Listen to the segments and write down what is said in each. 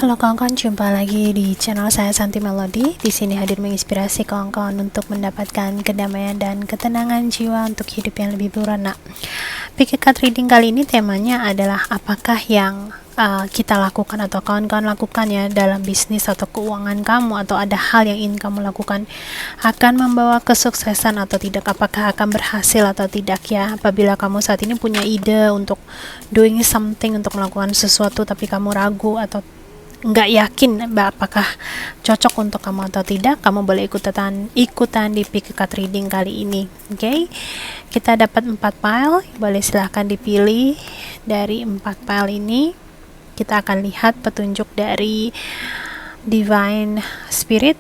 Halo kawan-kawan, jumpa lagi di channel saya Santi Melody. Di sini hadir menginspirasi kawan-kawan untuk mendapatkan kedamaian dan ketenangan jiwa untuk hidup yang lebih berwarna. Pick a card reading kali ini temanya adalah apakah yang kita lakukan atau kawan-kawan lakukan ya dalam bisnis atau keuangan kamu, atau ada hal yang ingin kamu lakukan akan membawa kesuksesan atau tidak, apakah akan berhasil atau tidak ya. Apabila kamu saat ini punya ide untuk doing something, untuk melakukan sesuatu tapi kamu ragu atau nggak yakin apakah cocok untuk kamu atau tidak, kamu boleh ikutan di pick a card reading kali ini. Oke, kita dapat 4 pile, boleh silahkan dipilih dari 4 pile ini. Kita akan lihat petunjuk dari Divine Spirit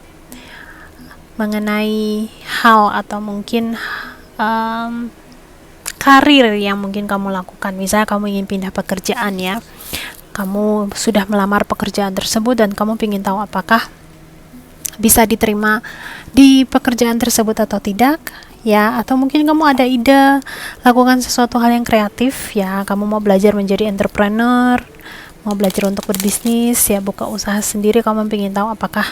mengenai hal atau mungkin karir yang mungkin kamu lakukan. Misalnya kamu ingin pindah pekerjaan ya, kamu sudah melamar pekerjaan tersebut dan kamu ingin tahu apakah bisa diterima di pekerjaan tersebut atau tidak ya. Atau mungkin kamu ada ide lakukan sesuatu hal yang kreatif ya, kamu mau belajar menjadi entrepreneur, mau belajar untuk berbisnis ya, buka usaha sendiri, kamu ingin tahu apakah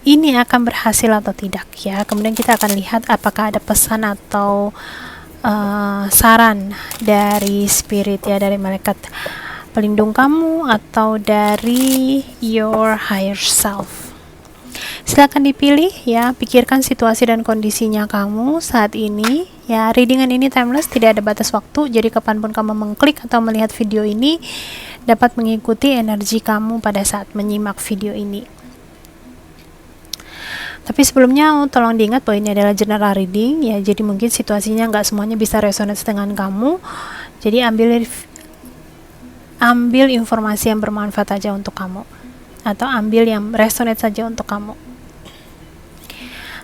ini akan berhasil atau tidak ya. Kemudian kita akan lihat apakah ada pesan atau saran dari spirit ya, dari malaikat pelindung kamu atau dari your higher self. Silakan dipilih ya, pikirkan situasi dan kondisinya kamu saat ini ya. Readingan ini timeless, tidak ada batas waktu, jadi kapanpun kamu mengklik atau melihat video ini dapat mengikuti energi kamu pada saat menyimak video ini. Tapi sebelumnya tolong diingat bahwa ini adalah general reading ya, jadi mungkin situasinya nggak semuanya bisa resonate dengan kamu, jadi ambil informasi yang bermanfaat saja untuk kamu, atau ambil yang resonate saja untuk kamu.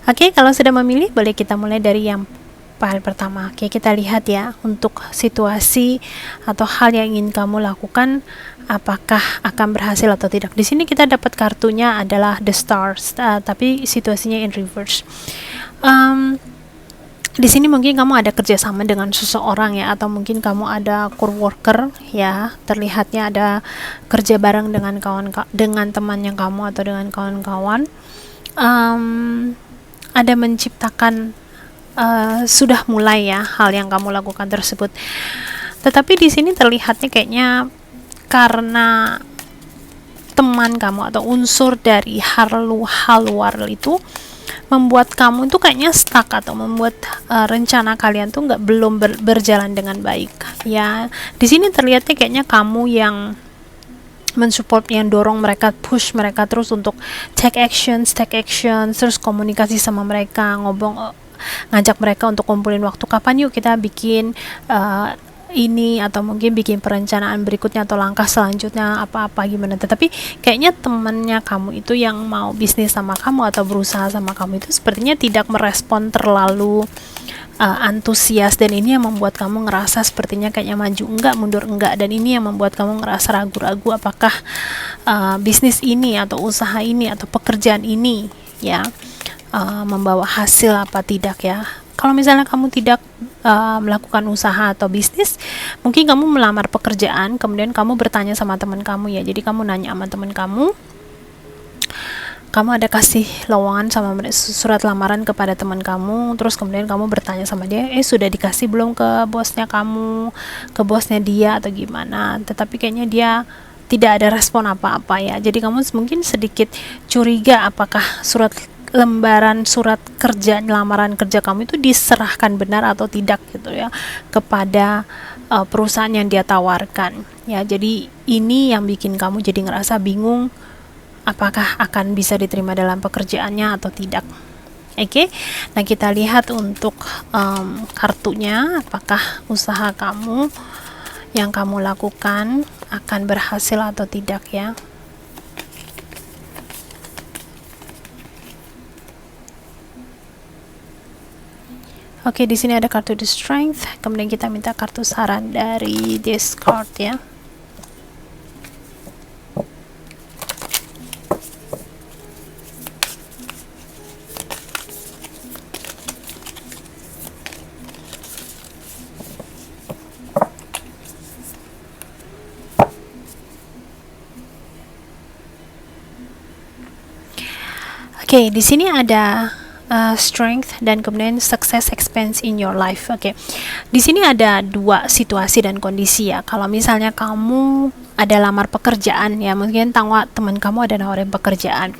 Oke, kalau sudah memilih boleh kita mulai dari yang pile pertama. Oke, kita lihat ya untuk situasi atau hal yang ingin kamu lakukan apakah akan berhasil atau tidak. Di sini kita dapat kartunya adalah the stars, tapi situasinya in reverse. Di sini mungkin kamu ada kerjasama dengan seseorang ya, atau mungkin kamu ada co-worker ya, terlihatnya ada kerja bareng dengan temannya kamu atau dengan kawan-kawan, ada menciptakan sudah mulai ya hal yang kamu lakukan tersebut. Tetapi di sini terlihatnya kayaknya karena teman kamu atau unsur dari hal luar itu membuat kamu itu kayaknya stuck, atau membuat rencana kalian tuh belum berjalan dengan baik ya. Di sini terlihatnya kayaknya kamu yang mensupport, yang dorong mereka, push mereka terus untuk take action, terus komunikasi sama mereka, ngajak mereka untuk kumpulin waktu, kapan yuk kita bikin ini, atau mungkin bikin perencanaan berikutnya atau langkah selanjutnya apa-apa gimana. Tetapi kayaknya temannya kamu itu yang mau bisnis sama kamu atau berusaha sama kamu itu sepertinya tidak merespon terlalu antusias, dan ini yang membuat kamu ngerasa sepertinya kayaknya maju enggak, mundur enggak, dan ini yang membuat kamu ngerasa ragu-ragu apakah bisnis ini atau usaha ini atau pekerjaan ini ya membawa hasil apa tidak ya. Kalau misalnya kamu tidak melakukan usaha atau bisnis, mungkin kamu melamar pekerjaan, kemudian kamu bertanya sama teman kamu ya. Jadi kamu nanya sama teman kamu ada kasih lowongan sama surat lamaran kepada teman kamu, terus kemudian kamu bertanya sama dia, sudah dikasih belum ke bosnya kamu, ke bosnya dia atau gimana. Tetapi kayaknya dia tidak ada respon apa-apa ya. Jadi kamu mungkin sedikit curiga apakah lembaran surat kerja, lamaran kerja kamu itu diserahkan benar atau tidak gitu ya kepada perusahaan yang dia tawarkan ya. Jadi ini yang bikin kamu jadi ngerasa bingung apakah akan bisa diterima dalam pekerjaannya atau tidak. Oke, nah kita lihat untuk kartunya, apakah usaha kamu yang kamu lakukan akan berhasil atau tidak ya. Oke, di sini ada kartu The Strength. Kemudian kita minta kartu saran dari this card ya. Oke, di sini ada strength dan kemudian success expense in your life. Oke, di sini ada dua situasi dan kondisi ya. Kalau misalnya kamu ada lamar pekerjaan ya, mungkin teman kamu ada nawarin pekerjaan,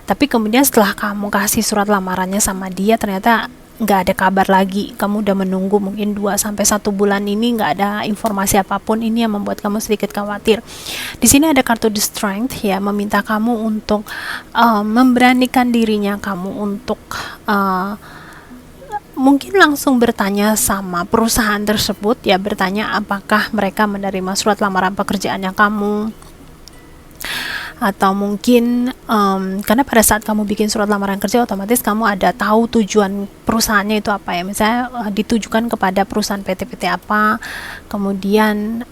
tapi kemudian setelah kamu kasih surat lamarannya sama dia, ternyata nggak ada kabar lagi, kamu udah menunggu mungkin 2 sampai 1 bulan ini nggak ada informasi apapun. Ini yang membuat kamu sedikit khawatir. Di sini ada kartu the strength ya, meminta kamu untuk memberanikan dirinya kamu untuk mungkin langsung bertanya sama perusahaan tersebut ya, bertanya apakah mereka menerima surat lamaran pekerjaannya kamu, atau mungkin karena pada saat kamu bikin surat lamaran kerja otomatis kamu ada tahu tujuan perusahaannya itu apa ya, misalnya ditujukan kepada perusahaan PT-PT apa, kemudian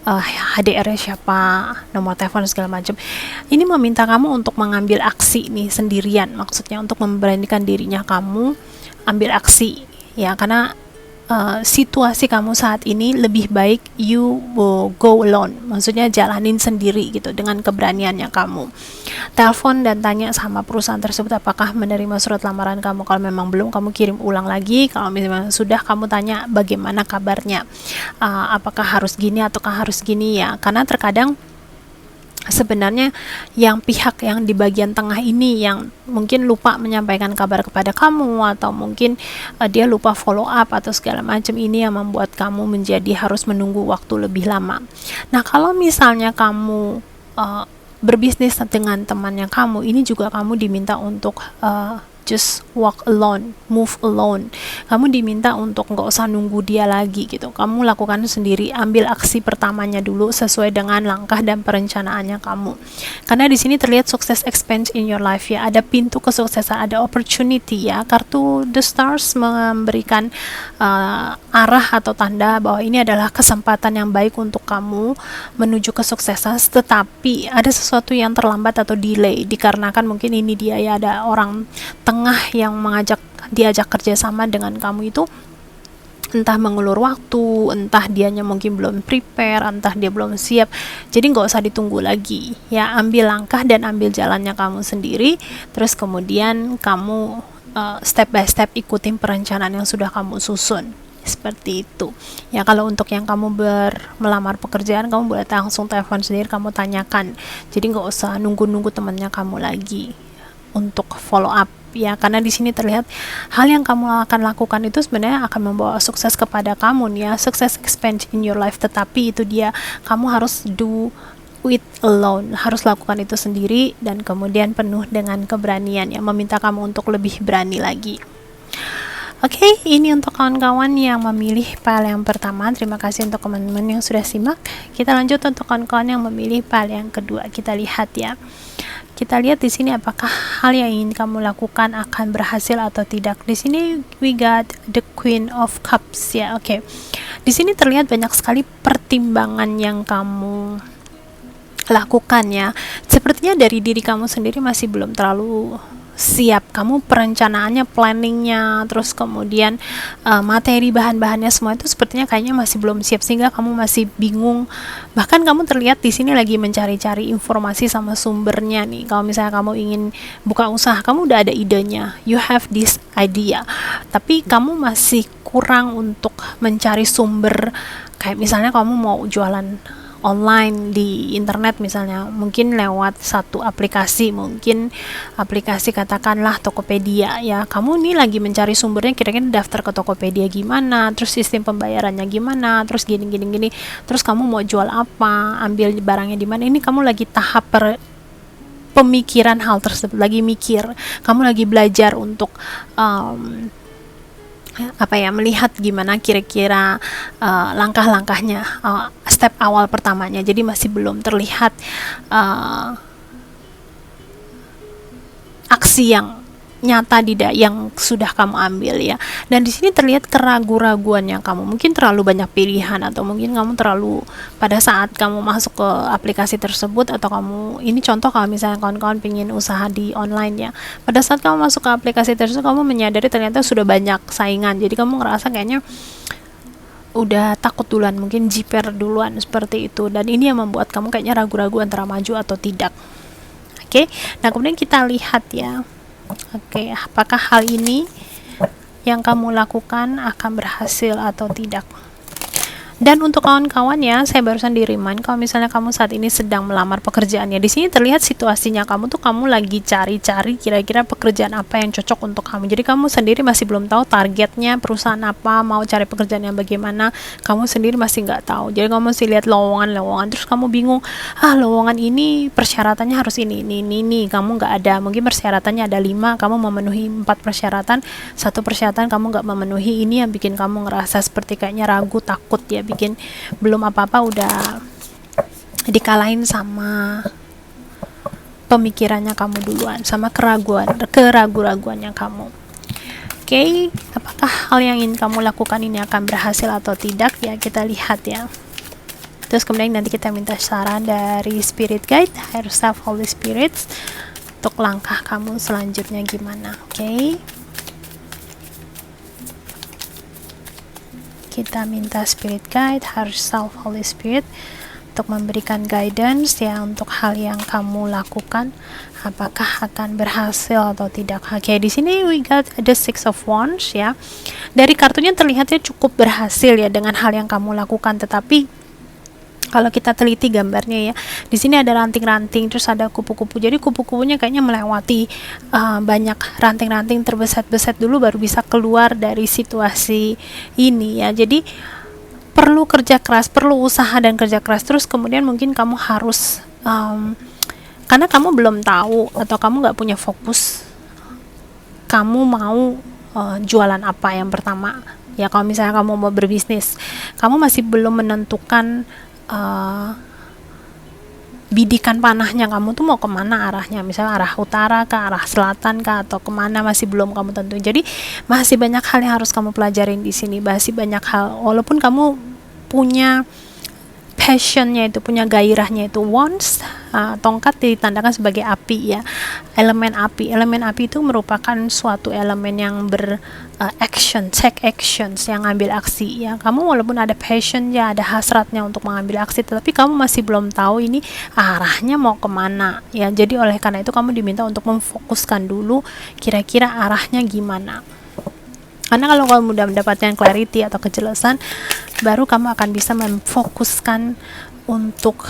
HDR-nya siapa, nomor telepon segala macam. Ini meminta kamu untuk mengambil aksi nih sendirian, maksudnya untuk memberanikan dirinya kamu ambil aksi ya, karena situasi kamu saat ini lebih baik you will go alone, maksudnya jalanin sendiri gitu dengan keberaniannya kamu. Telepon dan tanya sama perusahaan tersebut apakah menerima surat lamaran kamu. Kalau memang belum, kamu kirim ulang lagi. Kalau memang sudah, kamu tanya bagaimana kabarnya, apakah harus gini ataukah harus gini ya, karena terkadang sebenarnya yang pihak yang di bagian tengah ini yang mungkin lupa menyampaikan kabar kepada kamu, atau mungkin dia lupa follow up atau segala macam, ini yang membuat kamu menjadi harus menunggu waktu lebih lama. Nah, kalau misalnya kamu berbisnis dengan temannya kamu, ini juga kamu diminta untuk just walk alone, move alone. Kamu diminta untuk nggak usah nunggu dia lagi gitu. Kamu lakukan sendiri, ambil aksi pertamanya dulu sesuai dengan langkah dan perencanaannya kamu. Karena di sini terlihat success expansion in your life ya, ada pintu kesuksesan, ada opportunity ya. Kartu The Stars memberikan arah atau tanda bahwa ini adalah kesempatan yang baik untuk kamu menuju kesuksesan, tetapi ada sesuatu yang terlambat atau delay dikarenakan mungkin ini dia ya, ada orang tengah yang diajak kerjasama dengan kamu itu entah mengulur waktu, entah dianya mungkin belum prepare, entah dia belum siap. Jadi nggak usah ditunggu lagi ya, ambil langkah dan ambil jalannya kamu sendiri, terus kemudian kamu step by step ikutin perencanaan yang sudah kamu susun. Seperti itu ya. Kalau untuk yang kamu melamar pekerjaan, kamu boleh langsung telepon sendiri, kamu tanyakan. Jadi nggak usah nunggu-nunggu temannya kamu lagi untuk follow up ya, karena di sini terlihat hal yang kamu akan lakukan itu sebenarnya akan membawa sukses kepada kamu nih ya, success expansion in your life. Tetapi itu dia, kamu harus do it alone, harus lakukan itu sendiri dan kemudian penuh dengan keberanian yang meminta kamu untuk lebih berani lagi. Oke, ini untuk kawan-kawan yang memilih file yang pertama. Terima kasih untuk teman-teman yang sudah simak. Kita lanjut untuk kawan-kawan yang memilih file yang kedua. Kita lihat ya. Kita lihat di sini apakah hal yang ingin kamu lakukan akan berhasil atau tidak. Di sini we got the Queen of Cups ya. Oke. Di sini terlihat banyak sekali pertimbangan yang kamu lakukan ya. Sepertinya dari diri kamu sendiri masih belum terlalu siap. Kamu perencanaannya, planningnya, terus kemudian materi bahan-bahannya semua itu sepertinya kayaknya masih belum siap, sehingga kamu masih bingung. Bahkan kamu terlihat di sini lagi mencari-cari informasi sama sumbernya nih. Kalau misalnya kamu ingin buka usaha, kamu udah ada idenya, you have this idea, tapi kamu masih kurang untuk mencari sumber. Kayak misalnya kamu mau jualan online di internet misalnya, mungkin lewat satu aplikasi, mungkin aplikasi katakanlah Tokopedia ya. Kamu nih lagi mencari sumbernya, kira-kira daftar ke Tokopedia gimana, terus sistem pembayarannya gimana, terus gini, terus kamu mau jual apa, ambil barangnya di mana. Ini kamu lagi tahap pemikiran hal tersebut, lagi mikir, kamu lagi belajar untuk melihat gimana kira-kira langkah-langkahnya, step awal pertamanya. Jadi masih belum terlihat aksi yang nyata yang sudah kamu ambil ya. Dan di sini terlihat keraguan-raguannya kamu, mungkin terlalu banyak pilihan, atau mungkin kamu terlalu, pada saat kamu masuk ke aplikasi tersebut, atau kamu, ini contoh kalau misalnya kawan-kawan pengen usaha di online ya, pada saat kamu masuk ke aplikasi tersebut kamu menyadari ternyata sudah banyak saingan, jadi kamu ngerasa kayaknya udah takut duluan, mungkin jiper duluan seperti itu, dan ini yang membuat kamu kayaknya ragu-ragu antara maju atau tidak. Oke, nah kemudian kita lihat ya, Oke, apakah hal ini yang kamu lakukan akan berhasil atau tidak? Dan untuk kawan-kawan ya, saya barusan di-remind kalau misalnya kamu saat ini sedang melamar pekerjaan ya, di sini terlihat situasinya kamu tuh kamu lagi cari-cari kira-kira pekerjaan apa yang cocok untuk kamu. Jadi kamu sendiri masih belum tahu targetnya perusahaan apa, mau cari pekerjaan yang bagaimana, kamu sendiri masih nggak tahu. Jadi kamu masih lihat lowongan-lowongan, terus kamu bingung, lowongan ini persyaratannya harus ini. Kamu nggak ada, mungkin persyaratannya ada 5, kamu memenuhi 4 persyaratan, satu persyaratan kamu nggak memenuhi. Ini yang bikin kamu ngerasa seperti kayaknya ragu, takut ya, bikin belum apa-apa udah dikalahin sama pemikirannya kamu duluan, sama keraguan-raguannya kamu. Oke, apakah hal yang ingin kamu lakukan ini akan berhasil atau tidak ya, kita lihat ya. Terus kemudian nanti kita minta saran dari Spirit Guide, Higher Self, Holy Spirits, untuk langkah kamu selanjutnya gimana. Oke. Kita minta Spirit Guide, Higher Self, Holy Spirit untuk memberikan guidance ya untuk hal yang kamu lakukan, apakah akan berhasil atau tidak. Oke, di sini we got the Six of Wands ya. Dari kartunya terlihatnya cukup berhasil ya dengan hal yang kamu lakukan, tetapi kalau kita teliti gambarnya ya, di sini ada ranting-ranting, terus ada kupu-kupu. Jadi kupu-kupunya kayaknya melewati banyak ranting-ranting terbeset-beset dulu baru bisa keluar dari situasi ini ya. Jadi perlu kerja keras, perlu usaha dan kerja keras. Terus kemudian mungkin kamu harus karena kamu belum tahu atau kamu nggak punya fokus, kamu mau jualan apa yang pertama ya. Kalau misalnya kamu mau berbisnis, kamu masih belum menentukan bidikan panahnya kamu tuh mau kemana arahnya, misalnya arah utara kah, arah selatan kah, atau kemana, masih belum kamu tentuin. Jadi masih banyak hal yang harus kamu pelajarin di sini, masih banyak hal. Walaupun kamu punya passionnya itu, punya gairahnya itu. Wands, tongkat ditandakan sebagai api ya, elemen api itu merupakan suatu elemen yang action, take actions, yang ngambil aksi ya. Kamu walaupun ada passionnya, ada hasratnya untuk mengambil aksi, tetapi kamu masih belum tahu ini arahnya mau kemana ya. Jadi oleh karena itu kamu diminta untuk memfokuskan dulu kira-kira arahnya gimana. Karena kalau kamu mudah mendapatkan clarity atau kejelasan, baru kamu akan bisa memfokuskan untuk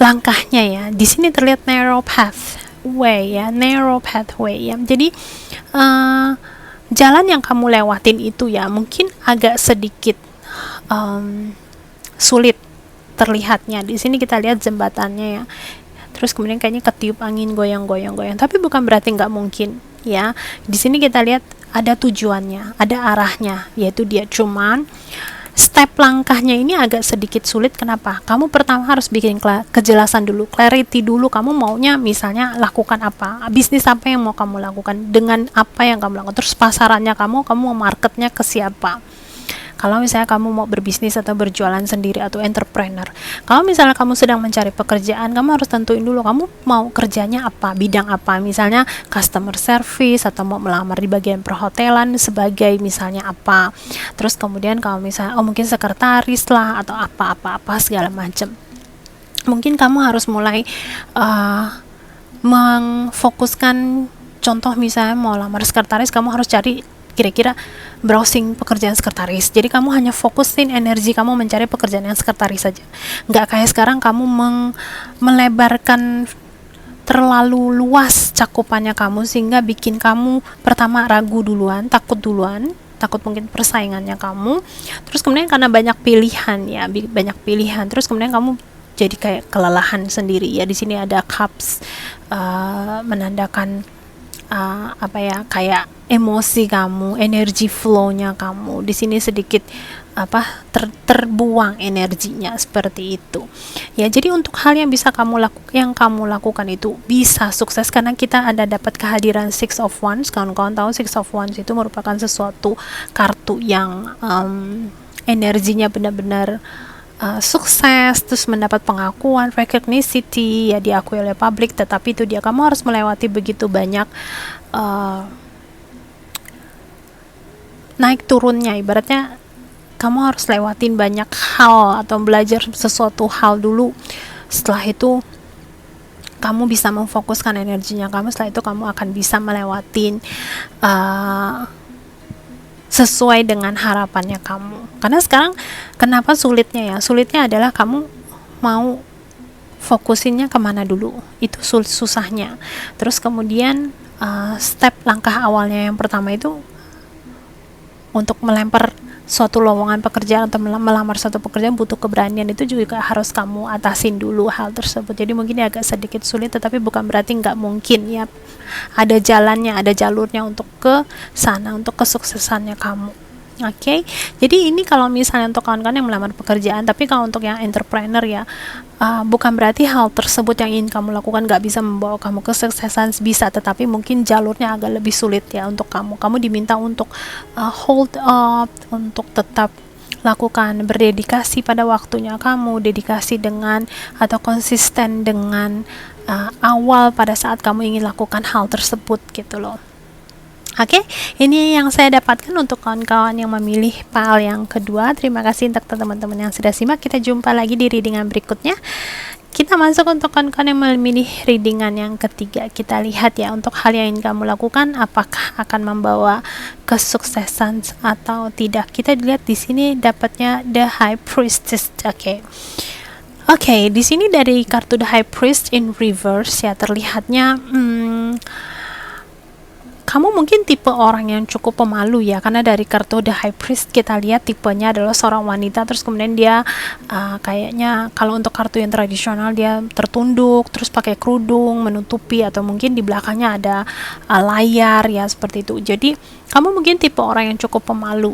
langkahnya ya. Di sini terlihat narrow pathway ya, Jadi jalan yang kamu lewatin itu ya mungkin agak sedikit sulit terlihatnya. Di sini kita lihat jembatannya ya. Terus kemudian kayaknya ketiup angin goyang-goyang, tapi bukan berarti nggak mungkin ya. Di sini kita lihat ada tujuannya, ada arahnya, yaitu dia. Cuman step langkahnya ini agak sedikit sulit. Kenapa? Kamu pertama harus bikin kejelasan dulu, clarity dulu. Kamu maunya misalnya lakukan apa, bisnis apa yang mau kamu lakukan, dengan apa yang kamu lakukan. Terus pasarannya kamu mau marketnya ke siapa. Kalau misalnya kamu mau berbisnis atau berjualan sendiri atau entrepreneur, kalau misalnya kamu sedang mencari pekerjaan, kamu harus tentuin dulu kamu mau kerjanya apa, bidang apa. Misalnya customer service, atau mau melamar di bagian perhotelan sebagai misalnya apa. Terus kemudian kalau misalnya mungkin sekretaris lah atau apa segala macam. Mungkin kamu harus mulai memfokuskan, contoh misalnya mau lamar sekretaris, kamu harus cari kira-kira browsing pekerjaan sekretaris. Jadi kamu hanya fokusin energi kamu mencari pekerjaan yang sekretaris saja. Nggak kayak sekarang kamu melebarkan terlalu luas cakupannya kamu, sehingga bikin kamu pertama ragu duluan, takut mungkin persaingannya kamu. Terus kemudian karena banyak pilihan, terus kemudian kamu jadi kayak kelelahan sendiri ya. Di sini ada cups, menandakan kayak emosi kamu, energi flow-nya kamu di sini sedikit terbuang energinya, seperti itu ya. Jadi untuk hal yang bisa kamu lakukan itu bisa sukses karena kita ada dapat kehadiran Six of Wands. Kawan-kawan tahu Six of Wands itu merupakan sesuatu kartu yang energinya benar-benar sukses, terus mendapat pengakuan, recognition ya, diakui oleh publik. Tetapi itu dia, kamu harus melewati begitu banyak naik turunnya. Ibaratnya kamu harus lewatin banyak hal atau belajar sesuatu hal dulu. Setelah itu kamu bisa memfokuskan energinya kamu, setelah itu kamu akan bisa melewatin sesuai dengan harapannya kamu. Karena sekarang kenapa sulitnya ya? Sulitnya adalah kamu mau fokusinnya kemana dulu, itu susahnya. Terus kemudian step langkah awalnya yang pertama itu untuk melempar suatu lowongan pekerjaan atau melamar suatu pekerjaan butuh keberanian, itu juga harus kamu atasin dulu hal tersebut. Jadi mungkin agak sedikit sulit, tetapi bukan berarti nggak mungkin ya. Ada jalannya, ada jalurnya untuk ke sana, untuk kesuksesannya kamu. Oke, jadi ini kalau misalnya untuk kawan-kawan yang melamar pekerjaan, tapi kalau untuk yang entrepreneur ya, bukan berarti hal tersebut yang ingin kamu lakukan gak bisa membawa kamu kesuksesan, bisa, tetapi mungkin jalurnya agak lebih sulit ya untuk kamu. Kamu diminta untuk hold up, untuk tetap lakukan, berdedikasi pada waktunya kamu, dedikasi dengan atau konsisten dengan awal pada saat kamu ingin lakukan hal tersebut gitu loh. Oke, ini yang saya dapatkan untuk kawan-kawan yang memilih file yang kedua. Terima kasih untuk teman-teman yang sudah simak. Kita jumpa lagi di readingan berikutnya. Kita masuk untuk kawan-kawan yang memilih readingan yang ketiga. Kita lihat ya, untuk hal yang ingin kamu lakukan, apakah akan membawa kesuksesan atau tidak. Kita lihat di sini dapatnya The High Priestess. Oke, di sini dari kartu The High Priest in reverse ya, terlihatnya kamu mungkin tipe orang yang cukup pemalu ya, karena dari kartu The High Priest kita lihat tipenya adalah seorang wanita, terus kemudian dia kayaknya kalau untuk kartu yang tradisional dia tertunduk, terus pakai kerudung menutupi, atau mungkin di belakangnya ada layar ya, seperti itu. Jadi kamu mungkin tipe orang yang cukup pemalu.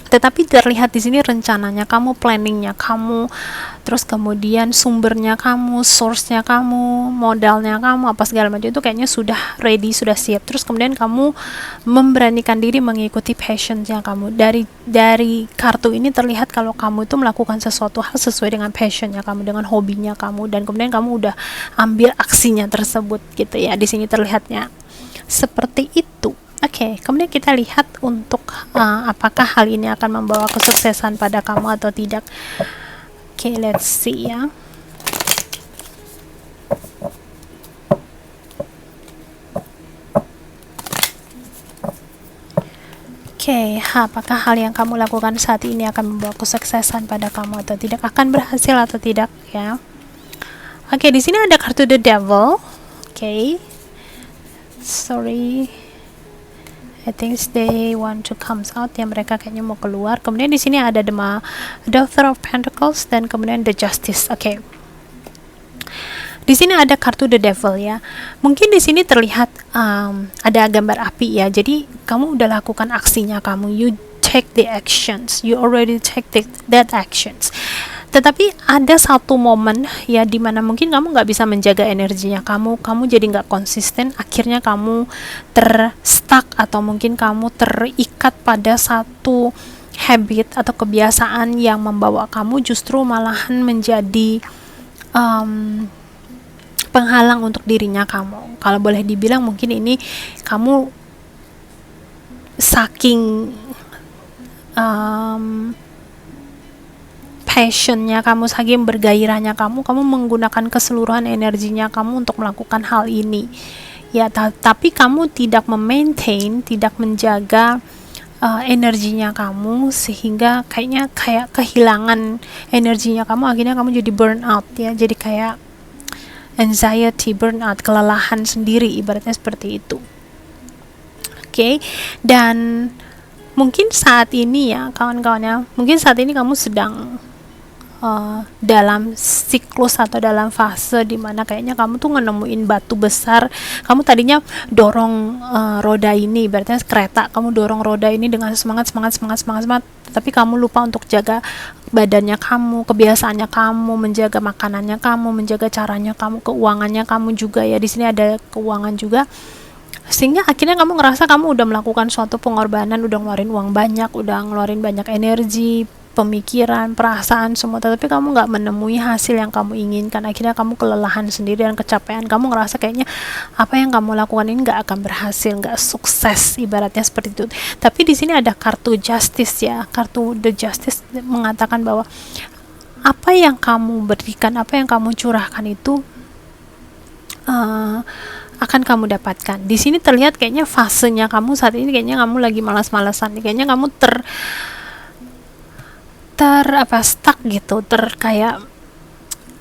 Tetapi terlihat di sini rencananya kamu, planningnya kamu, terus kemudian sumbernya kamu, source-nya kamu, modalnya kamu, apa segala macam itu kayaknya sudah ready, sudah siap. Terus kemudian kamu memberanikan diri mengikuti passion-nya kamu. Dari kartu ini terlihat kalau kamu itu melakukan sesuatu hal sesuai dengan passion-nya kamu, dengan hobinya kamu, dan kemudian kamu udah ambil aksinya tersebut gitu ya. Di sini terlihatnya seperti itu. Oke, kemudian kita lihat untuk apakah hal ini akan membawa kesuksesan pada kamu atau tidak. Oke, let's see ya. Oke, apakah hal yang kamu lakukan saat ini akan membawa kesuksesan pada kamu atau tidak, akan berhasil atau tidak ya. Oke, di sini ada kartu The Devil. Oke, sorry, I think they want to come out ya, mereka kayaknya mau keluar. Kemudian di sini ada The Daughter of Pentacles dan kemudian The Justice. Oke. Di sini ada kartu The Devil ya. Mungkin di sini terlihat ada gambar api ya. Jadi kamu udah lakukan aksinya kamu. You take the actions. You already take that actions. Tetapi ada satu momen ya dimana mungkin kamu nggak bisa menjaga energinya kamu jadi nggak konsisten, akhirnya kamu terstuck atau mungkin kamu terikat pada satu habit atau kebiasaan yang membawa kamu justru malahan menjadi penghalang untuk dirinya kamu. Kalau boleh dibilang mungkin ini kamu saking passionnya kamu, saking bergairahnya kamu menggunakan keseluruhan energinya kamu untuk melakukan hal ini ya, tapi kamu tidak memaintain, tidak menjaga energinya kamu, sehingga kayak kehilangan energinya kamu, akhirnya kamu jadi burn out ya, jadi kayak anxiety, burnout, kelelahan sendiri, ibaratnya seperti itu. Oke, dan mungkin saat ini ya kawan-kawannya, mungkin saat ini kamu sedang dalam siklus atau dalam fase dimana kayaknya kamu tuh nemuin batu besar. Kamu tadinya dorong roda ini, berarti kereta, kamu dorong roda ini dengan semangat, tapi kamu lupa untuk jaga badannya kamu, kebiasaannya kamu, menjaga makanannya kamu, menjaga caranya kamu, keuangannya kamu juga ya. Di sini ada keuangan juga, sehingga akhirnya kamu ngerasa kamu udah melakukan suatu pengorbanan, udah ngeluarin uang banyak, udah ngeluarin banyak energi, pemikiran, perasaan, semua, tapi kamu nggak menemui hasil yang kamu inginkan. Akhirnya kamu kelelahan sendiri dan kecapean. Kamu ngerasa kayaknya apa yang kamu lakukan ini nggak akan berhasil, nggak sukses, ibaratnya seperti itu. Tapi di sini ada kartu Justice ya, kartu The Justice mengatakan bahwa apa yang kamu berikan, apa yang kamu curahkan itu uh, akan kamu dapatkan. Di sini terlihat kayaknya fasenya kamu saat ini, kayaknya kamu lagi malas-malasan, kayaknya kamu stuck gitu, kayak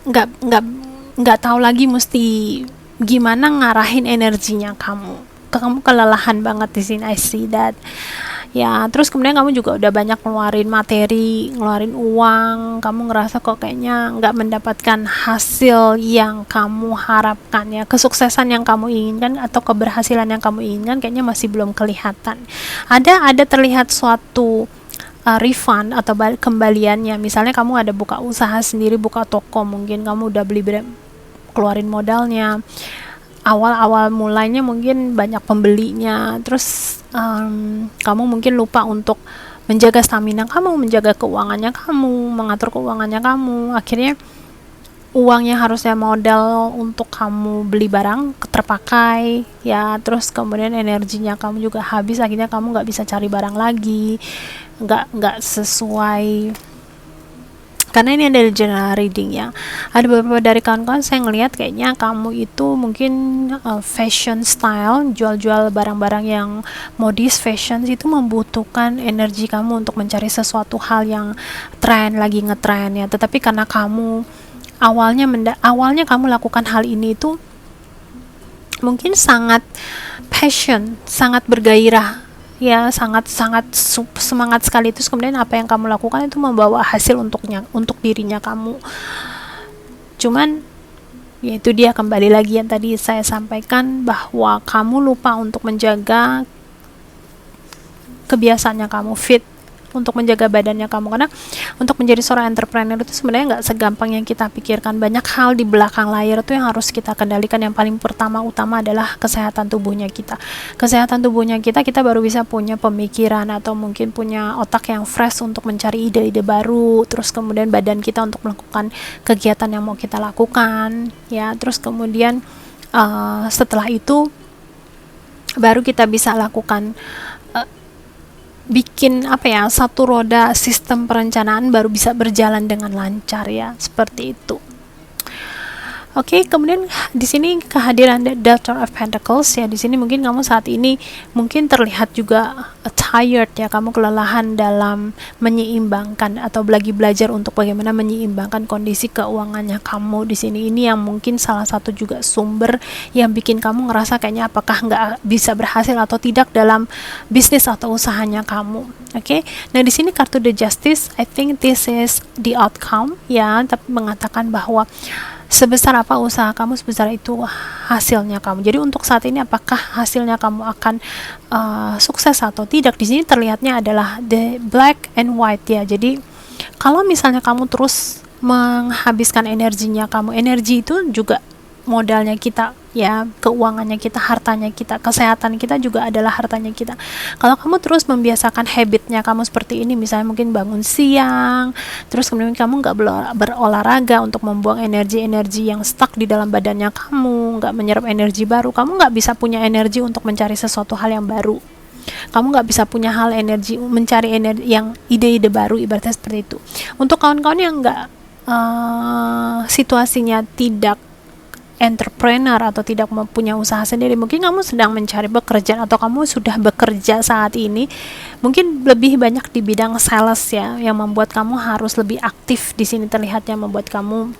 nggak nggak nggak tahu lagi mesti gimana ngarahin energinya kamu kelelahan banget di sini. I see that. Ya, terus kemudian kamu juga udah banyak ngeluarin materi, ngeluarin uang, kamu ngerasa kok kayaknya nggak mendapatkan hasil yang kamu harapkan ya, kesuksesan yang kamu inginkan atau keberhasilan yang kamu inginkan kayaknya masih belum kelihatan. Ada terlihat suatu refund atau kembaliannya. Misalnya kamu ada buka usaha sendiri, buka toko, mungkin kamu udah keluarin modalnya. Awal-awal mulainya mungkin banyak pembelinya, terus kamu mungkin lupa untuk menjaga stamina kamu, menjaga keuangannya kamu, mengatur keuangannya kamu. Akhirnya uang yang harusnya modal untuk kamu beli barang terpakai ya, terus kemudian energinya kamu juga habis, akhirnya kamu nggak bisa cari barang lagi, nggak sesuai. Karena ini ada general reading ya, ada beberapa dari kawan-kawan saya ngelihat kayaknya kamu itu mungkin fashion style, jual-jual barang-barang yang modis, fashion itu membutuhkan energi kamu untuk mencari sesuatu hal yang lagi ngetren ya. Tetapi karena kamu awalnya kamu lakukan hal ini itu mungkin sangat passion, sangat bergairah ya, sangat semangat sekali, terus kemudian apa yang kamu lakukan itu membawa hasil untuk dirinya kamu. Cuman ya itu dia, kembali lagi yang tadi saya sampaikan bahwa kamu lupa untuk menjaga kebiasaannya kamu, fit, untuk menjaga badannya kamu. Karena untuk menjadi seorang entrepreneur itu sebenarnya nggak segampang yang kita pikirkan. Banyak hal di belakang layar itu yang harus kita kendalikan. Yang paling utama adalah kesehatan tubuhnya kita. Kesehatan tubuhnya kita baru bisa punya pemikiran atau mungkin punya otak yang fresh untuk mencari ide-ide baru. Terus kemudian badan kita untuk melakukan kegiatan yang mau kita lakukan ya. Terus kemudian setelah itu baru kita bisa lakukan bikin satu roda sistem perencanaan baru bisa berjalan dengan lancar ya, seperti itu. Oke, kemudian di sini kehadiran The Daughter of Pentacles ya. Di sini mungkin kamu saat ini mungkin terlihat juga tired ya, kamu kelelahan dalam menyeimbangkan atau lagi belajar untuk bagaimana menyeimbangkan kondisi keuangannya kamu di sini. Ini yang mungkin salah satu juga sumber yang bikin kamu ngerasa kayaknya apakah nggak bisa berhasil atau tidak dalam bisnis atau usahanya kamu. Oke, nah di sini kartu The Justice, I think this is the outcome ya, tapi mengatakan bahwa sebesar apa usaha kamu, sebesar itu hasilnya kamu. Jadi untuk saat ini apakah hasilnya kamu akan sukses atau tidak? Di sini terlihatnya adalah the black and white ya. Jadi kalau misalnya kamu terus menghabiskan energinya kamu, energi itu juga modalnya kita ya, keuangannya kita, hartanya kita, kesehatan kita juga adalah hartanya kita. Kalau kamu terus membiasakan habitnya kamu seperti ini, misalnya mungkin bangun siang, terus kemudian kamu nggak berolahraga untuk membuang energi-energi yang stuck di dalam badannya kamu, nggak menyerap energi baru, kamu nggak bisa punya energi untuk mencari sesuatu hal yang baru. Kamu nggak bisa punya mencari energi yang ide-ide baru, ibaratnya seperti itu. Untuk kawan-kawan yang nggak situasinya tidak entrepreneur atau tidak mempunyai usaha sendiri, mungkin kamu sedang mencari pekerjaan atau kamu sudah bekerja saat ini, mungkin lebih banyak di bidang sales ya, yang membuat kamu harus lebih aktif. Di sini terlihatnya membuat kamu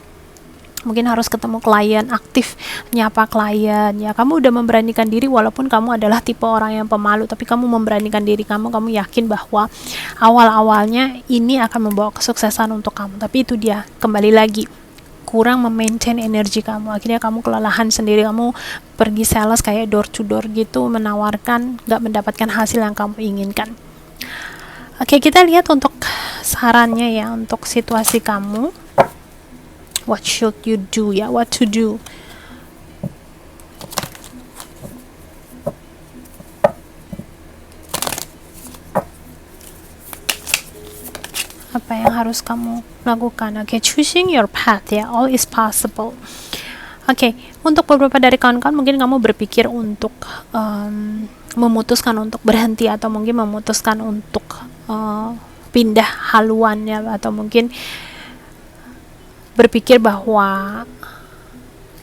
mungkin harus ketemu klien, aktif nyapa klien ya. Kamu udah memberanikan diri, walaupun kamu adalah tipe orang yang pemalu, tapi kamu memberanikan diri kamu yakin bahwa awal-awalnya ini akan membawa kesuksesan untuk kamu. Tapi itu dia, kembali lagi kurang memaintain energi kamu, akhirnya kamu kelelahan sendiri, kamu pergi sales kayak door to door gitu, menawarkan, nggak mendapatkan hasil yang kamu inginkan. Oke, kita lihat untuk sarannya ya, untuk situasi kamu, what should you do ya, what to do. Apa yang harus kamu lakukan? Oke, choosing your path ya, all is possible. Oke, untuk beberapa dari kawan-kawan mungkin kamu berpikir untuk memutuskan untuk berhenti atau mungkin memutuskan untuk pindah haluan ya, atau mungkin berpikir bahwa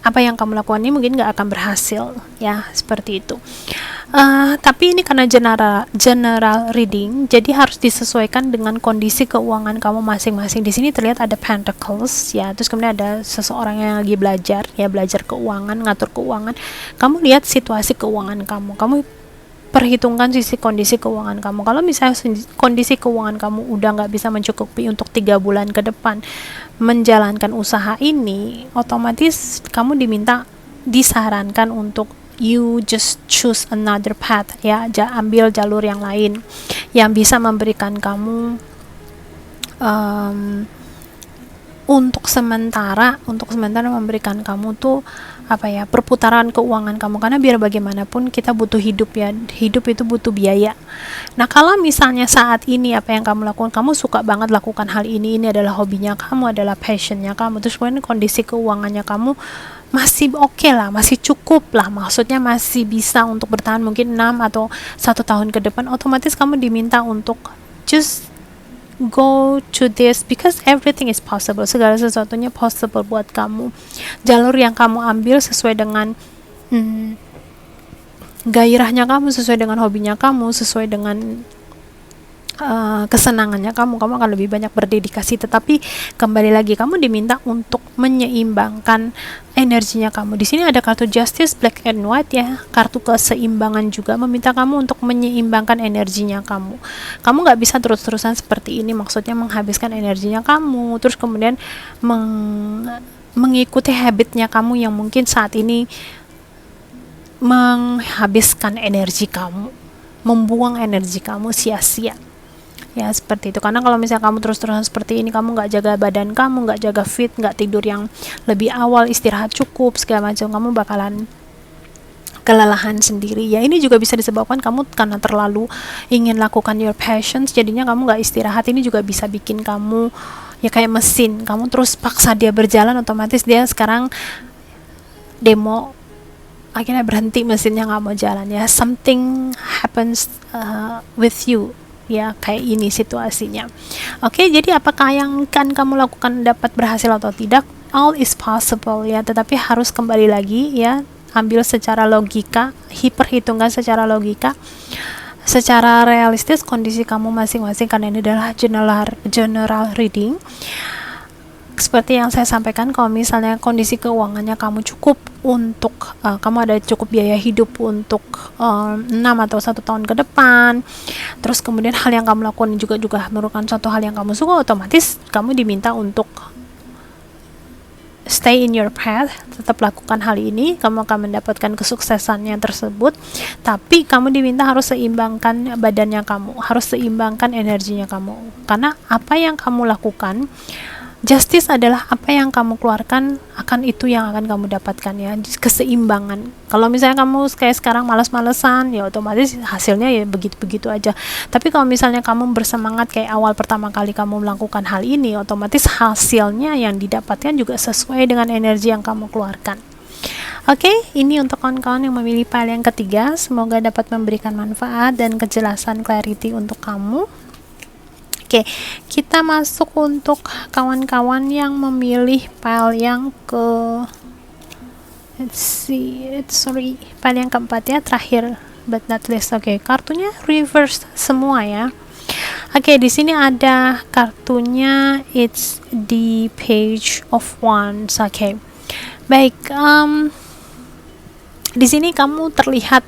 apa yang kamu lakukan ini mungkin nggak akan berhasil, ya seperti itu. Tapi ini karena general reading, jadi harus disesuaikan dengan kondisi keuangan kamu masing-masing. Di sini terlihat ada pentacles, ya, terus kemudian ada seseorang yang lagi belajar, ya, belajar keuangan, ngatur keuangan. Kamu lihat situasi keuangan kamu perhitungkan sisi kondisi keuangan kamu. Kalau misalnya kondisi keuangan kamu udah nggak bisa mencukupi untuk 3 bulan ke depan menjalankan usaha ini, otomatis kamu disarankan untuk you just choose another path, ya, ambil jalur yang lain yang bisa memberikan kamu untuk sementara memberikan kamu tuh perputaran keuangan kamu, karena biar bagaimanapun kita butuh hidup, ya, hidup itu butuh biaya. Nah, kalau misalnya saat ini apa yang kamu lakukan, kamu suka banget lakukan hal ini adalah hobinya kamu, adalah passionnya kamu, terus kemudian kondisi keuangannya kamu masih oke lah, masih cukup lah, maksudnya masih bisa untuk bertahan mungkin 6 atau 1 tahun ke depan, otomatis kamu diminta untuk just go to this, because everything is possible, segala sesuatunya possible buat kamu. Jalur yang kamu ambil sesuai dengan gairahnya kamu, sesuai dengan hobinya kamu, sesuai dengan kesenangannya kamu akan lebih banyak berdedikasi. Tetapi kembali lagi, kamu diminta untuk menyeimbangkan energinya kamu. Di sini ada kartu Justice, Black and White, ya, kartu keseimbangan juga, meminta kamu untuk menyeimbangkan energinya kamu. Kamu nggak bisa terus-terusan seperti ini, maksudnya menghabiskan energinya kamu, terus kemudian mengikuti habitnya kamu yang mungkin saat ini menghabiskan energi kamu, membuang energi kamu sia-sia, ya, seperti itu. Karena kalau misalnya kamu terus-terusan seperti ini, kamu nggak jaga badan kamu, nggak jaga fit, nggak tidur yang lebih awal, istirahat cukup, segala macam, kamu bakalan kelelahan sendiri, ya. Ini juga bisa disebabkan kamu karena terlalu ingin lakukan your passions, jadinya kamu nggak istirahat. Ini juga bisa bikin kamu ya kayak mesin, kamu terus paksa dia berjalan, otomatis dia sekarang demo, akhirnya berhenti, mesinnya nggak mau jalan, ya. Something happens with you, ya, kayak ini situasinya. Oke, jadi apakah yang akan kamu lakukan dapat berhasil atau tidak? All is possible, ya, tetapi harus kembali lagi, ya, ambil secara logika, perhitungkan secara logika, secara realistis kondisi kamu masing-masing, karena ini adalah general reading. Seperti yang saya sampaikan, kalau misalnya kondisi keuangannya kamu cukup untuk kamu ada cukup biaya hidup untuk 6 atau 1 tahun ke depan, terus kemudian hal yang kamu lakukan juga merupakan suatu hal yang kamu suka, otomatis kamu diminta untuk stay in your path, tetap lakukan hal ini, kamu akan mendapatkan kesuksesannya tersebut. Tapi kamu diminta harus seimbangkan badannya kamu, harus seimbangkan energinya kamu, karena apa yang kamu lakukan, justice adalah apa yang kamu keluarkan akan itu yang akan kamu dapatkan, ya, keseimbangan. Kalau misalnya kamu kayak sekarang malas-malesan, ya otomatis hasilnya ya begitu-begitu aja. Tapi kalau misalnya kamu bersemangat kayak awal pertama kali kamu melakukan hal ini, otomatis hasilnya yang didapatkan juga sesuai dengan energi yang kamu keluarkan. Oke, ini untuk kawan-kawan yang memilih pile yang ketiga, semoga dapat memberikan manfaat dan kejelasan, clarity untuk kamu. Oke, kita masuk untuk kawan-kawan yang memilih pile yang pile yang keempat, ya, terakhir but not least. Oke, kartunya reverse semua, ya. Oke, di sini ada kartunya, it's the Page of Wands. Oke, baik. Di sini kamu terlihat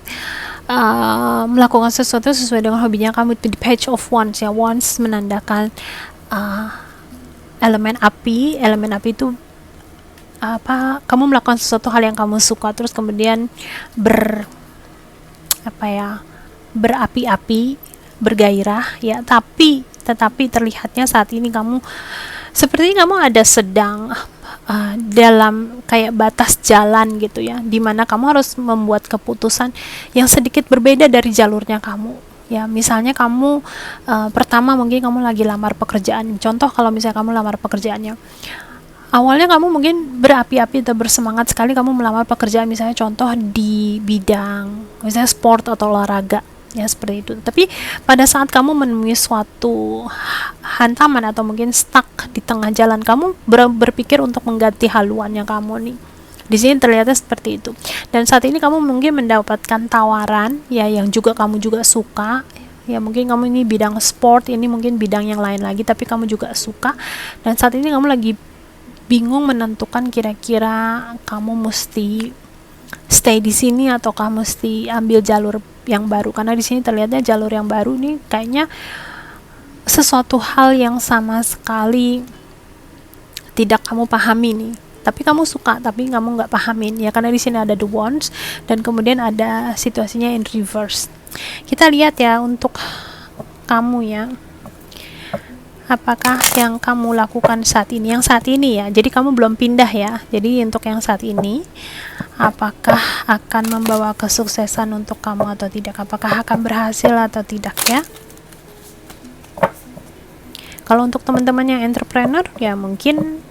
melakukan sesuatu sesuai dengan hobinya kamu, di Page of Wands, ya. Wands menandakan elemen api. Elemen api itu kamu melakukan sesuatu hal yang kamu suka, terus kemudian berapi-api, bergairah, ya. Tetapi terlihatnya saat ini kamu sepertinya kamu ada sedang dalam kayak batas jalan gitu, ya, dimana kamu harus membuat keputusan yang sedikit berbeda dari jalurnya kamu, ya. Misalnya kamu pertama mungkin kamu lagi lamar pekerjaan, contoh kalau misalnya kamu lamar pekerjaannya, awalnya kamu mungkin berapi-api atau bersemangat sekali kamu melamar pekerjaan, misalnya contoh di bidang misalnya sport atau olahraga, ya, seperti itu. Tapi pada saat kamu menemui suatu hantaman atau mungkin stuck di tengah jalan, kamu berpikir untuk mengganti haluannya kamu nih, Di sini terlihatnya seperti itu. Dan saat ini kamu mungkin mendapatkan tawaran ya yang juga kamu juga suka. Ya mungkin kamu ini bidang sport, ini mungkin bidang yang lain lagi, tapi kamu juga suka. Dan saat ini kamu lagi bingung menentukan kira-kira kamu mesti stay di sini atau kamu mesti ambil jalur yang baru. Karena di sini terlihatnya jalur yang baru nih kayaknya sesuatu hal yang sama sekali tidak kamu pahami nih. Tapi kamu suka, tapi kamu nggak pahamin ya, karena di sini ada the wands dan kemudian ada situasinya in reverse. Kita lihat ya untuk kamu ya, apakah yang kamu lakukan saat ini, yang saat ini ya, jadi kamu belum pindah ya, jadi untuk yang saat ini apakah akan membawa kesuksesan untuk kamu atau tidak, apakah akan berhasil atau tidak ya. Kalau untuk teman-teman yang entrepreneur ya mungkin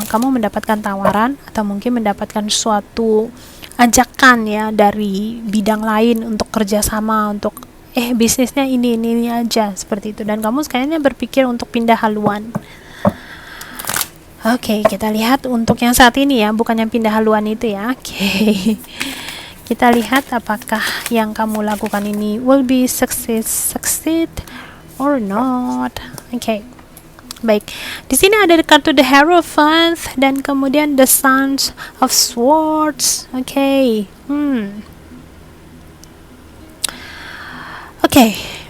kamu mendapatkan tawaran atau mungkin mendapatkan suatu ajakan ya dari bidang lain untuk kerjasama, untuk bisnisnya ini aja seperti itu, dan kamu kayaknya berpikir untuk pindah haluan. Oke, kita lihat untuk yang saat ini ya, bukan yang pindah haluan itu ya. Oke. Kita lihat apakah yang kamu lakukan ini will be succeed or not. Oke. Baik, di sini ada kartu The Hierophant dan kemudian The Sons of Swords. Oke,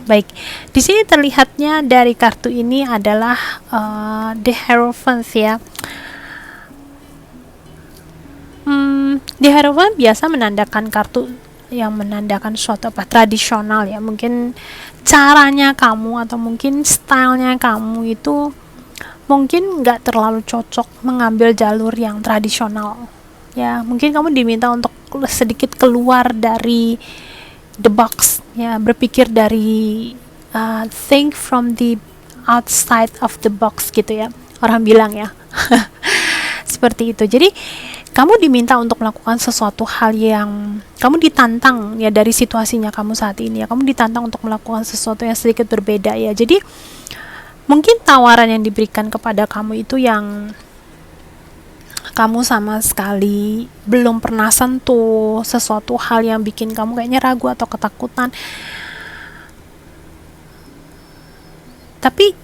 baik. Di sini terlihatnya dari kartu ini adalah The Hierophant ya. The Hierophant biasa menandakan kartu yang menandakan suatu tradisional ya, mungkin caranya kamu atau mungkin stylenya kamu itu mungkin nggak terlalu cocok mengambil jalur yang tradisional ya, mungkin kamu diminta untuk sedikit keluar dari the box ya, berpikir dari think from the outside of the box gitu ya, orang bilang ya. Seperti itu. Jadi kamu diminta untuk melakukan sesuatu hal yang kamu ditantang ya dari situasinya kamu saat ini ya, kamu ditantang untuk melakukan sesuatu yang sedikit berbeda ya. Jadi mungkin tawaran yang diberikan kepada kamu itu yang kamu sama sekali belum pernah sentuh, sesuatu hal yang bikin kamu kayaknya ragu atau ketakutan, tapi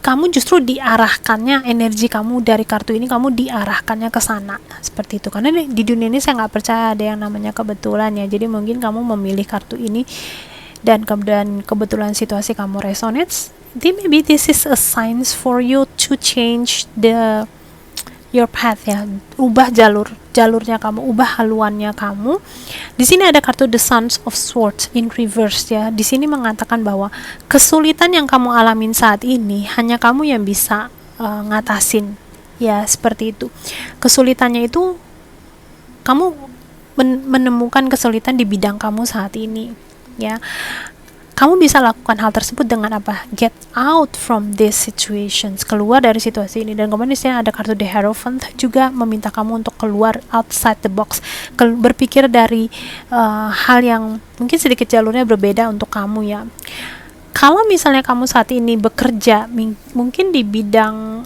kamu justru diarahkannya, energi kamu dari kartu ini kamu diarahkannya ke sana seperti itu. Karena di dunia ini saya nggak percaya ada yang namanya kebetulan ya, jadi mungkin kamu memilih kartu ini dan kebetulan situasi kamu resonates, maybe this is a sign for you to change your path ya, ubah jalurnya kamu, ubah haluannya kamu. Di sini ada kartu The Sons of Swords in reverse ya. Di sini mengatakan bahwa kesulitan yang kamu alamin saat ini hanya kamu yang bisa ngatasin ya, seperti itu. Kesulitannya itu kamu menemukan kesulitan di bidang kamu saat ini ya. Kamu bisa lakukan hal tersebut dengan apa? Get out from these situations, keluar dari situasi ini. Dan kemudian di sini ada kartu The Hierophant juga meminta kamu untuk keluar outside the box, berpikir dari hal yang mungkin sedikit jalurnya berbeda untuk kamu ya. Kalau misalnya kamu saat ini bekerja mungkin di bidang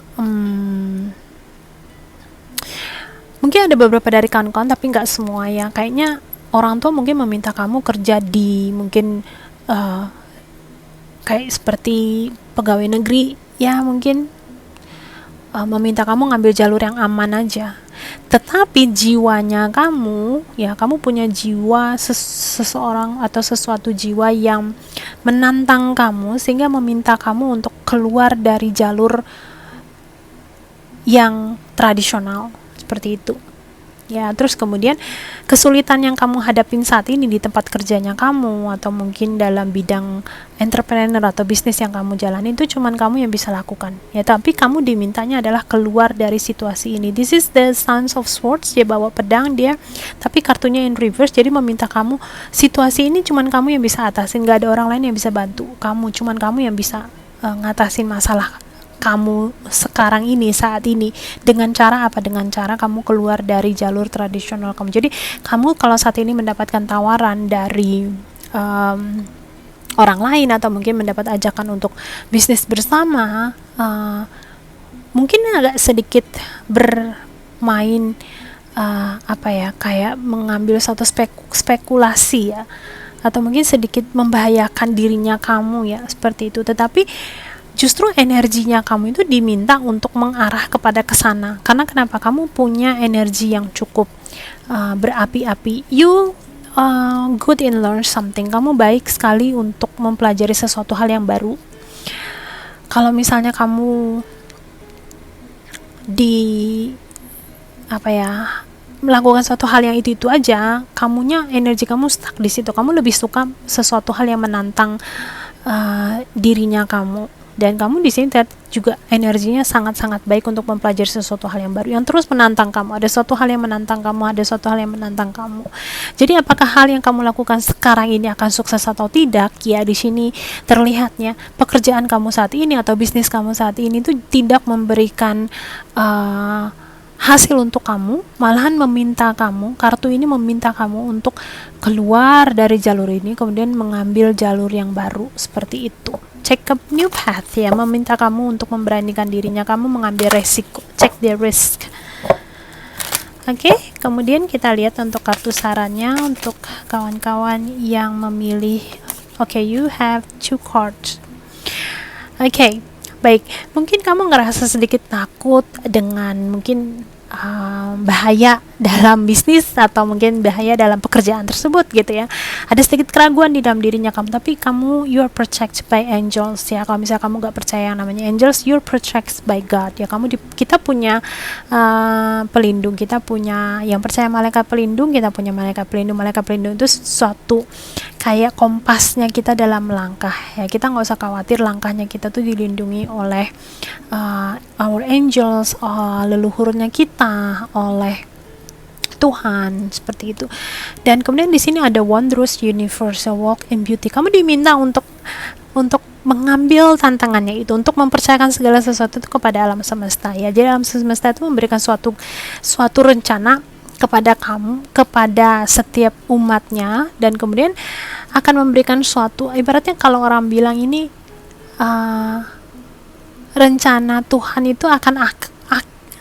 mungkin ada beberapa dari kawan-kawan tapi nggak semua ya, kayaknya orang tua mungkin meminta kamu kerja di mungkin kayak seperti pegawai negeri ya, mungkin meminta kamu ngambil jalur yang aman aja. Tetapi jiwanya kamu ya, kamu punya jiwa seseorang atau sesuatu jiwa yang menantang kamu sehingga meminta kamu untuk keluar dari jalur yang tradisional seperti itu ya. Terus kemudian kesulitan yang kamu hadapin saat ini di tempat kerjanya kamu atau mungkin dalam bidang entrepreneur atau bisnis yang kamu jalani itu cuman kamu yang bisa lakukan ya, tapi kamu dimintanya adalah keluar dari situasi ini. This is the Sons of Swords, dia bawa pedang dia, tapi kartunya in reverse, jadi meminta kamu situasi ini cuman kamu yang bisa atasin, gak ada orang lain yang bisa bantu kamu, cuman kamu yang bisa ngatasin masalah kamu sekarang ini, saat ini. Dengan cara apa? Dengan cara kamu keluar dari jalur tradisional kamu. Jadi kamu kalau saat ini mendapatkan tawaran dari orang lain atau mungkin mendapat ajakan untuk bisnis bersama, mungkin agak sedikit bermain kayak mengambil suatu spekulasi ya, atau mungkin sedikit membahayakan dirinya kamu ya, seperti itu. Tetapi justru energinya kamu itu diminta untuk mengarah kepada kesana. Karena kenapa? Kamu punya energi yang cukup berapi-api. You good in learn something. Kamu baik sekali untuk mempelajari sesuatu hal yang baru. Kalau misalnya kamu melakukan suatu hal yang itu aja, energi kamu stuck di situ. Kamu lebih suka sesuatu hal yang menantang dirinya kamu. Dan kamu di sini juga energinya sangat-sangat baik untuk mempelajari sesuatu hal yang baru, yang terus menantang kamu. Ada suatu hal yang menantang kamu, ada suatu hal yang menantang kamu. Jadi apakah hal yang kamu lakukan sekarang ini akan sukses atau tidak? Ya, di sini terlihatnya pekerjaan kamu saat ini atau bisnis kamu saat ini itu tidak memberikan hasil untuk kamu, malahan kartu ini meminta kamu untuk keluar dari jalur ini, kemudian mengambil jalur yang baru, seperti itu. Check a new path ya, meminta kamu untuk memberanikan dirinya, kamu mengambil resiko, check the risk. Oke, kemudian kita lihat untuk kartu sarannya untuk kawan-kawan yang memilih. Oke, you have 2 cards. Oke, baik, mungkin kamu ngerasa sedikit takut dengan mungkin bahaya dalam bisnis atau mungkin bahaya dalam pekerjaan tersebut gitu ya. Ada sedikit keraguan di dalam dirinya kamu, tapi you are protected by angels ya. Kalau misalnya kamu gak percaya yang namanya angels, you are protected by God ya. Kita punya pelindung, kita punya yang percaya malaikat pelindung, kita punya malaikat pelindung. Malaikat pelindung itu sesuatu kayak kompasnya kita dalam melangkah ya. Kita nggak usah khawatir, langkahnya kita tuh dilindungi oleh our angels, leluhurnya kita, oleh Tuhan, seperti itu. Dan kemudian di sini ada wondrous universal walk in beauty. Kamu diminta untuk mengambil tantangannya itu, untuk mempercayakan segala sesuatu itu kepada alam semesta ya. Jadi alam semesta itu memberikan suatu rencana kepada kamu, kepada setiap umatnya, dan kemudian akan memberikan suatu, ibaratnya kalau orang bilang ini rencana Tuhan itu akan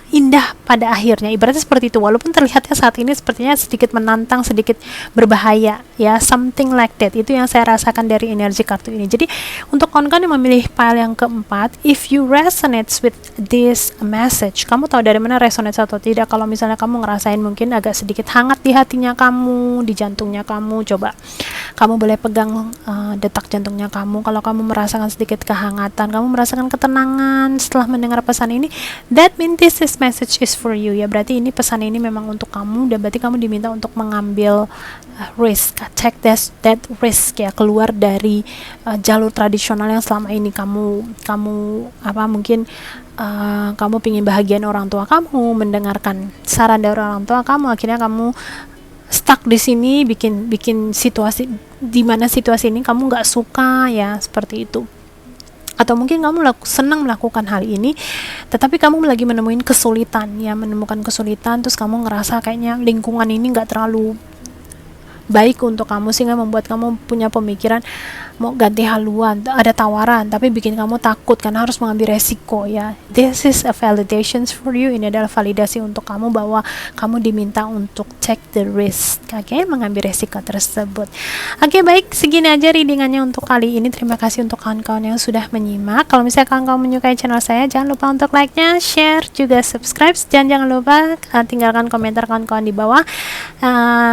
indah pada akhirnya, ibaratnya seperti itu. Walaupun terlihatnya saat ini sepertinya sedikit menantang, sedikit berbahaya ya, something like that. Itu yang saya rasakan dari energi kartu ini. Jadi untuk kawan-kawan yang memilih pile yang keempat, if you resonate with this message, kamu tahu dari mana resonate atau tidak. Kalau misalnya kamu ngerasain mungkin agak sedikit hangat di hatinya kamu, di jantungnya kamu, coba kamu boleh pegang detak jantungnya kamu. Kalau kamu merasakan sedikit kehangatan, kamu merasakan ketenangan setelah mendengar pesan ini, that means this message is for you ya. Berarti ini pesan ini memang untuk kamu, dan berarti kamu diminta untuk mengambil risk, take that risk ya, keluar dari jalur tradisional yang selama ini kamu mungkin kamu pingin bahagian orang tua kamu, mendengarkan saran dari orang tua kamu, akhirnya kamu stuck di sini, bikin situasi di mana situasi ini kamu nggak suka ya, seperti itu. Atau mungkin kamu senang melakukan hal ini, tetapi kamu lagi menemukan kesulitan, terus kamu ngerasa kayaknya lingkungan ini nggak terlalu baik untuk kamu, sehingga membuat kamu punya pemikiran mau ganti haluan, ada tawaran tapi bikin kamu takut karena harus mengambil resiko ya. This is a validation for you. Ini adalah validasi untuk kamu bahwa kamu diminta untuk take the risk, mengambil resiko tersebut. Baik, segini aja readingannya untuk kali ini. Terima kasih untuk kawan-kawan yang sudah menyimak. Kalau misalnya kawan-kawan menyukai channel saya, jangan lupa untuk like-nya, share, juga subscribe, dan jangan lupa tinggalkan komentar kawan-kawan di bawah,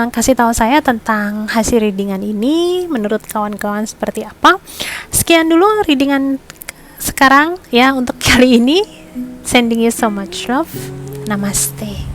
kasih tahu saya tentang hasil readingan ini menurut kawan-kawan seperti apa. Sekian dulu readingan sekarang ya untuk kali ini. Sending you so much love. Namaste.